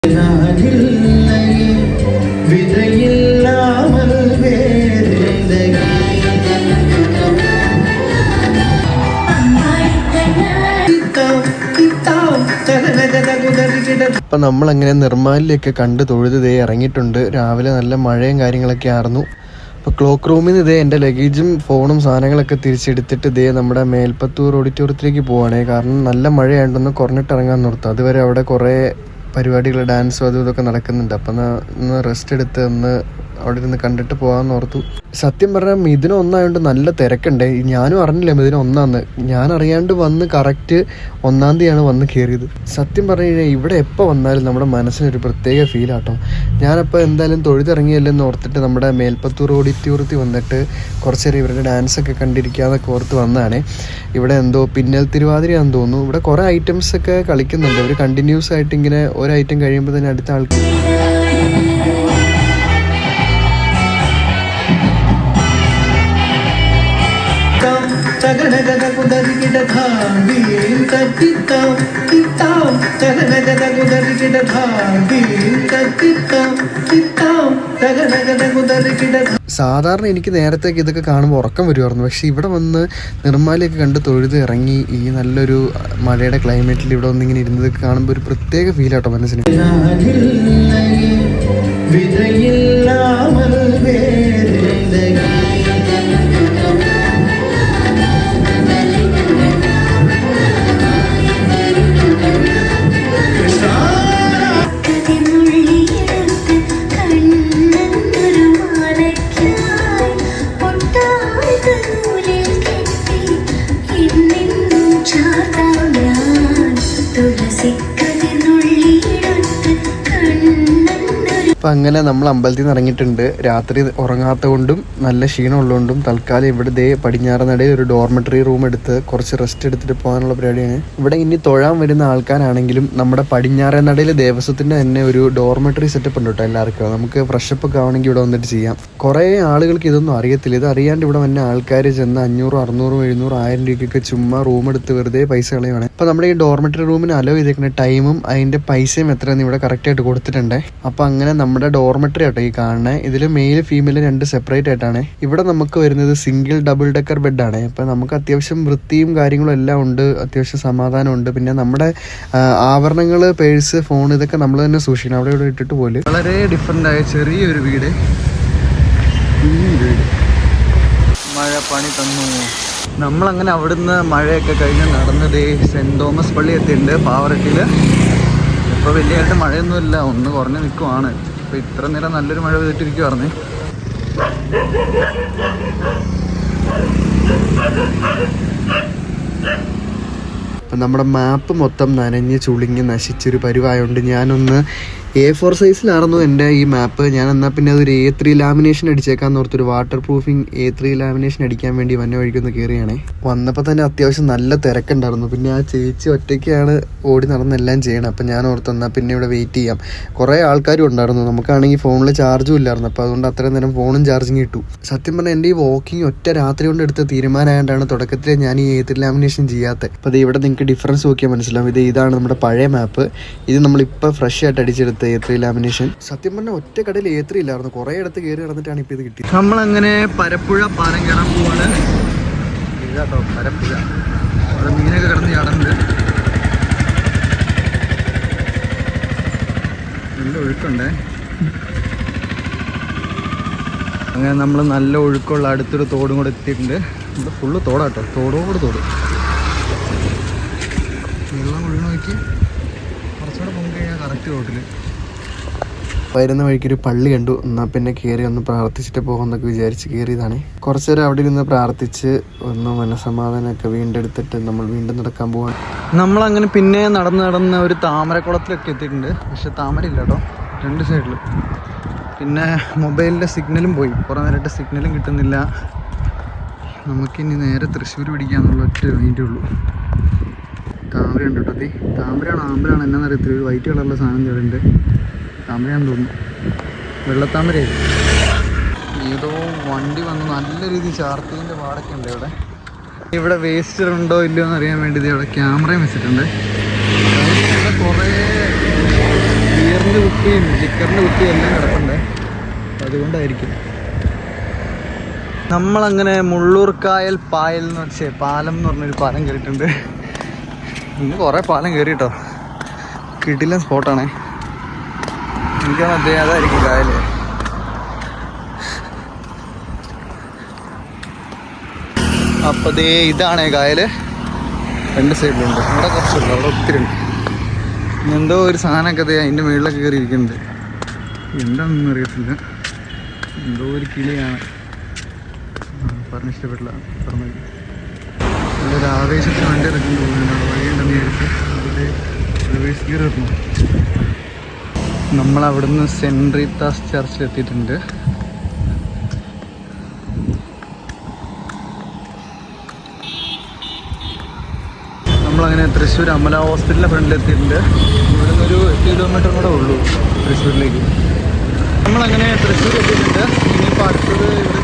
അപ്പം നമ്മളങ്ങനെ നിർമ്മാലിലൊക്കെ കണ്ട് തൊഴുത് ദേ ഇറങ്ങിയിട്ടുണ്ട്. രാവിലെ നല്ല മഴയും കാര്യങ്ങളൊക്കെ ആയിരുന്നു. അപ്പോൾ ക്ലോക്ക് റൂമിൽ നിന്ന് ഇതേ എൻ്റെ ലഗേജും ഫോണും സാധനങ്ങളൊക്കെ തിരിച്ചെടുത്തിട്ട് ഇതേ നമ്മുടെ മേൽപ്പത്തൂർ ഓഡിറ്റോറിയത്തിലേക്ക് പോവുകയാണേ. കാരണം നല്ല മഴയായിട്ടൊന്ന് കുറഞ്ഞിട്ട് ഇറങ്ങാൻ നിർത്തും. അതുവരെ അവിടെ കുറേ പരിപാടികൾ, ഡാൻസും അതും ഇതൊക്കെ നടക്കുന്നുണ്ട്. അപ്പം ഒന്ന് റെസ്റ്റ് എടുത്ത് ഒന്ന് അവിടെ ഇരുന്ന് കണ്ടിട്ട് പോകാമെന്ന് ഓർത്തു. സത്യം പറഞ്ഞാൽ മിഥുനം ഒന്നായതുകൊണ്ട് നല്ല തിരക്കുണ്ട്. ഞാനും അറിഞ്ഞില്ല മിഥുനം ഒന്നാന്ന്. ഞാൻ അറിയാണ്ട് വന്ന് കറക്റ്റ് 1-ാം തീയതിയാണ് വന്ന് കയറിയത്. സത്യം പറഞ്ഞു കഴിഞ്ഞാൽ ഇവിടെ എപ്പോൾ വന്നാലും നമ്മുടെ മനസ്സിനൊരു പ്രത്യേക ഫീലാട്ടോ. ഞാനപ്പോൾ എന്തായാലും തൊഴുതിറങ്ങിയല്ലെന്ന് ഓർത്തിട്ട് നമ്മുടെ മേൽപ്പത്തൂർ ഓഡിറ്റോറിയത്തിൽ വന്നിട്ട് കുറച്ച് നേരം ഇവരുടെ ഡാൻസൊക്കെ കണ്ടിരിക്കാന്നൊക്കെ ഓർത്ത് വന്നതാണ്. ഇവിടെ എന്തോ പിന്നൽ തിരുവാതിരയാണെന്ന് തോന്നുന്നു. ഇവിടെ കുറേ ഐറ്റംസൊക്കെ കളിക്കുന്നുണ്ട്. അവർ കണ്ടിന്യൂസ് ആയിട്ട് ഇങ്ങനെ ഒരു ഐറ്റം കഴിയുമ്പോൾ തന്നെ അടുത്ത ആൾക്ക് സാധാരണ എനിക്ക് നേരത്തേക്ക് ഇതൊക്കെ കാണുമ്പോൾ ഉറക്കം വരുമായിരുന്നു. പക്ഷെ ഇവിടെ വന്ന് നിർമ്മാലിയൊക്കെ കണ്ട് തൊഴുത് ഇറങ്ങി ഈ നല്ലൊരു മഴയുടെ ക്ലൈമറ്റിൽ ഇവിടെ വന്നിങ്ങനെ ഇരുന്നതൊക്കെ കാണുമ്പോൾ ഒരു പ്രത്യേക ഫീലാട്ടോ മനസ്സിന്. അപ്പം അങ്ങനെ നമ്മൾ അമ്പലത്തിൽ നിന്ന് ഇറങ്ങിയിട്ടുണ്ട്. രാത്രി ഉറങ്ങാത്ത കൊണ്ടും നല്ല ക്ഷീണം ഉള്ളതുകൊണ്ടും തൽക്കാലം ഇവിടെ ദേ പടിഞ്ഞാറ് നടയിൽ ഒരു ഡോർമെറ്ററി റൂം എടുത്ത് കുറച്ച് റെസ്റ്റ് എടുത്തിട്ട് പോകാനുള്ള പരിപാടിയാണ്. ഇവിടെ ഇനി തൊഴാൻ വരുന്ന ആൾക്കാരാണെങ്കിലും നമ്മുടെ പടിഞ്ഞാറ് നടയിൽ ദേവസ്വത്തിൻ്റെ തന്നെ ഒരു ഡോർമെറ്ററി സെറ്റപ്പ് ഉണ്ട് കേട്ടോ എല്ലാവർക്കും. നമുക്ക് ഫ്രഷപ്പ് ഒക്കെ ആവണമെങ്കിൽ ഇവിടെ വന്നിട്ട് ചെയ്യാം. കുറേ ആളുകൾക്ക് ഇതൊന്നും അറിയത്തില്ല. ഇത് അറിയാണ്ട് ഇവിടെ വന്ന ആൾക്കാർ ചെന്ന് 500, 600, 700, 1000 രൂപയ്ക്കൊക്കെ ചുമ്മാ റൂം എടുത്ത് വെറുതെ പൈസ കളയുവാണ്. അപ്പോൾ നമ്മുടെ ഈ ഡോർമെറ്ററി റൂമിന് അലോ ചെയ്തേക്കുന്ന ടൈമും അതിൻ്റെ പൈസയും എത്രയെന്ന് ഇവിടെ കറക്റ്റായിട്ട് കൊടുത്തിട്ടുണ്ട്. അപ്പോൾ അങ്ങനെ നമ്മുടെ ഡോർമെറ്ററി ആട്ടോ ഈ കാണുന്നത്. ഇതിൽ മെയിൽ ഫീമെയിൽ 2 സെപ്പറേറ്റ് ആയിട്ടാണ്. ഇവിടെ നമുക്ക് വരുന്നത് സിംഗിൾ ഡബിൾ ഡെക്കർ ബെഡാണ്. അപ്പോൾ നമുക്ക് അത്യാവശ്യം വൃത്തിയും കാര്യങ്ങളും എല്ലാം ഉണ്ട്, അത്യാവശ്യം സമാധാനമുണ്ട്. പിന്നെ നമ്മുടെ ആഭരണങ്ങൾ, പേഴ്സ്, ഫോൺ ഇതൊക്കെ നമ്മൾ തന്നെ സൂക്ഷിക്കണം. അവിടെ ഇവിടെ ഇട്ടിട്ട് പോലും വളരെ ഡിഫറെൻ്റ് ആയ ചെറിയൊരു വീട്. മഴ പണി തന്നു. നമ്മളങ്ങനെ അവിടുന്ന് മഴയൊക്കെ കഴിഞ്ഞ് നടന്നത് സെൻറ് തോമസ് പള്ളി എത്തിയിട്ടുണ്ട് പാവറട്ടിയിൽ. ഇപ്പോൾ വലിയതായിട്ട് മഴയൊന്നുമില്ല, ഒന്ന് കുറഞ്ഞ് നിൽക്കുവാണ്. അപ്പോൾ ഇത്ര നേരം നല്ലൊരു മഴ പെയ്തിട്ടിരിക്കുവായിരുന്നേ. അപ്പം നമ്മുടെ മാപ്പ് മൊത്തം നനഞ്ഞ് ചുളിങ്ങി നശിച്ചൊരു പരിവായതുകൊണ്ട് ഞാനൊന്ന് A4 സൈസിലായിരുന്നു എൻ്റെ ഈ മാപ്പ്. ഞാൻ എന്നാൽ പിന്നെ അതൊരു A3 ലാമിനേഷൻ അടിച്ചേക്കാന്ന് ഓർത്തൊരു വാട്ടർ പ്രൂഫിങ് A3 ലാമിനേഷൻ അടിക്കാൻ വേണ്ടി വന്ന വഴിക്കൊന്ന് കയറിയാണേ. വന്നപ്പോൾ തന്നെ അത്യാവശ്യം നല്ല തിരക്കുണ്ടായിരുന്നു. പിന്നെ ആ ചേച്ചി ഒറ്റയ്ക്കാണ് ഓടി നടന്നെല്ലാം ചെയ്യണം. അപ്പം ഞാൻ ഓർത്തു എന്നാൽ പിന്നെ ഇവിടെ വെയിറ്റ് ചെയ്യാം. കുറേ ആൾക്കാരും ഉണ്ടായിരുന്നു. നമുക്കാണെങ്കിൽ ഫോണിൽ ചാർജും ഇല്ലായിരുന്നു. അപ്പോൾ അതുകൊണ്ട് അത്രയും നേരം ഫോണും ചാർജിങ് കിട്ടു. സത്യം പറഞ്ഞാൽ എൻ്റെ ഈ വാക്കിംഗ് ഒറ്റ രാത്രി കൊണ്ട് എടുത്ത തീരുമാനമായതുകൊണ്ടാണ് തുടക്കത്തിൽ ഞാൻ ഈ A3 ലാമിനേഷൻ ചെയ്യാത്തത്. അപ്പോൾ അത് ഇവിടെ നിങ്ങൾക്ക് ഡിഫറൻസ് നോക്കിയാൽ മനസ്സിലാവും. ഇതാണ് നമ്മുടെ പഴയ മാപ്പ്. ഇത് നമ്മളിപ്പോൾ ഫ്രഷ് ആയിട്ട് അടിച്ചെടുത്ത A3 ലാമിനേഷൻ. സത്യം പറഞ്ഞാൽ ഒറ്റ കടയിൽ A3 ഇല്ലായിരുന്നു. കുറേ ഇടത്ത് കയറി നടന്നിട്ടാണ് ഇപ്പോൾ ഇത് കിട്ടിയത്. നമ്മളങ്ങനെ പരപ്പുഴ പാലം കയറാൻ പോവാണ്. ഇതാട്ടോ പരപ്പുഴ. അവിടെ മീനൊക്കെ കിടന്ന് ചാടുന്നുണ്ട്. നല്ല ഒഴുക്കുണ്ടേ. അങ്ങനെ നമ്മൾ നല്ല ഒഴുക്കുള്ള അടുത്തൊരു തോടും കൂടെ എത്തിയിട്ടുണ്ട്. ഇവിടെ ഫുള്ള് തോടാട്ടോ, തോട്. വെള്ളം ഒഴുകി നോക്കി കുറച്ചുകൂടെ പൊങ്ങി കഴിഞ്ഞാൽ കറക്റ്റ് റോട്ടിൽ. വരുന്ന വഴിക്കൊരു പള്ളി കണ്ടു. എന്നാൽ പിന്നെ കയറി ഒന്ന് പ്രാർത്ഥിച്ചിട്ട് പോകുമെന്നൊക്കെ വിചാരിച്ച് കയറിയതാണ്. കുറച്ച് നേരം അവിടെ ഇരുന്ന് പ്രാർത്ഥിച്ച് ഒന്ന് മനസ്സമാധാനമൊക്കെ വീണ്ടെടുത്തിട്ട് നമ്മൾ വീണ്ടും നടക്കാൻ പോവാണ്. നമ്മളങ്ങനെ പിന്നെ നടന്ന് ഒരു താമരക്കുളത്തിലൊക്കെ എത്തിയിട്ടുണ്ട്. പക്ഷെ താമര ഇല്ല കേട്ടോ 2 സൈഡിൽ. പിന്നെ മൊബൈലിൻ്റെ സിഗ്നലും പോയി. കുറേ നേരമായിട്ട് സിഗ്നലും കിട്ടുന്നില്ല. നമുക്കിനി നേരെ തൃശ്ശൂർ പിടിക്കാന്നുള്ള ഒറ്റ മൈൻഡേ ഉള്ളൂ. താമര ഉണ്ട് കേട്ടോ. താമരയാണോ ആമ്പലാണോ എന്നാന്ന് അറിയത്തില്ല. ഒരു വൈറ്റ് കളറുള്ള സാധനം ചേരുന്നുണ്ട്. താമരയാണെന്ന് തോന്നുന്നു. വെള്ളത്താമരയായി. ഏതോ വണ്ടി വന്ന് നല്ല രീതിയിൽ ചാർത്തിൻ്റെ പാടൊക്കെ ഉണ്ട് ഇവിടെ. ഇവിടെ വേസ്റ്റ് ഉണ്ടോ ഇല്ലയോ എന്ന് അറിയാൻ വേണ്ടി ഇവിടെ ക്യാമറയും വെച്ചിട്ടുണ്ട്. ഇവിടെ കുറേ ബിയർ ബിയറിൻ്റെ കുപ്പിയും ലിക്കറിൻ്റെ കുപ്പിയും എല്ലാം കിടപ്പുണ്ട്. അതുകൊണ്ടായിരിക്കും. നമ്മളങ്ങനെ മുള്ളൂർക്കായൽ പായൽ എന്ന് വെച്ചാൽ പാലം എന്ന് പറഞ്ഞൊരു പാലം കയറിയിട്ടുണ്ട്. ഇന്ന് കുറേ പാലം കയറി കേട്ടോ. കിടിലൻ സ്പോട്ടാണേ. എനിക്കാണ് അദ്ദേഹം അതായിരിക്കും കായൽ. അപ്പോൾ ദേ ഇതാണ് കായൽ. രണ്ട് സൈഡിലുണ്ട്. അവിടെ കുറച്ചുണ്ട്, അവിടെ ഒത്തിരി ഉണ്ട്. എന്തോ ഒരു സാധനമൊക്കെ ദേ അതിൻ്റെ മുകളിലൊക്കെ കയറി ഇരിക്കുന്നുണ്ട്. എന്താണെന്നൊന്നും അറിയത്തില്ല. എന്തോ ഒരു കിളിയാണ്. പറഞ്ഞിഷ്ടപ്പെട്ടില്ല. പറഞ്ഞത് നല്ലൊരു ആവേശത്തിന് വണ്ടി ഇറക്കാൻ തോന്നുന്നുണ്ട്. വഴിയുണ്ടെന്ന് വിചാരിച്ച് അവിടെ റിവേഴ്സ് ഗിയർ ഇറങ്ങും. നമ്മളവിടുന്ന് സെൻറ്റ് റീത്താസ് ചർച്ചിലെത്തിയിട്ടുണ്ട്. നമ്മളങ്ങനെ തൃശ്ശൂർ അമല ഹോസ്പിറ്റലിൻ്റെ ഫ്രണ്ടിലെത്തിയിട്ടുണ്ട്. ഇവിടെ നിന്നൊരു 8 കിലോമീറ്റർ കൂടെ ഉള്ളൂ തൃശ്ശൂരിലേക്ക്. നമ്മളങ്ങനെ തൃശ്ശൂർ എത്തിയിട്ടുണ്ട്. ഇനിയിപ്പോൾ അടുത്തത് ഇവിടെ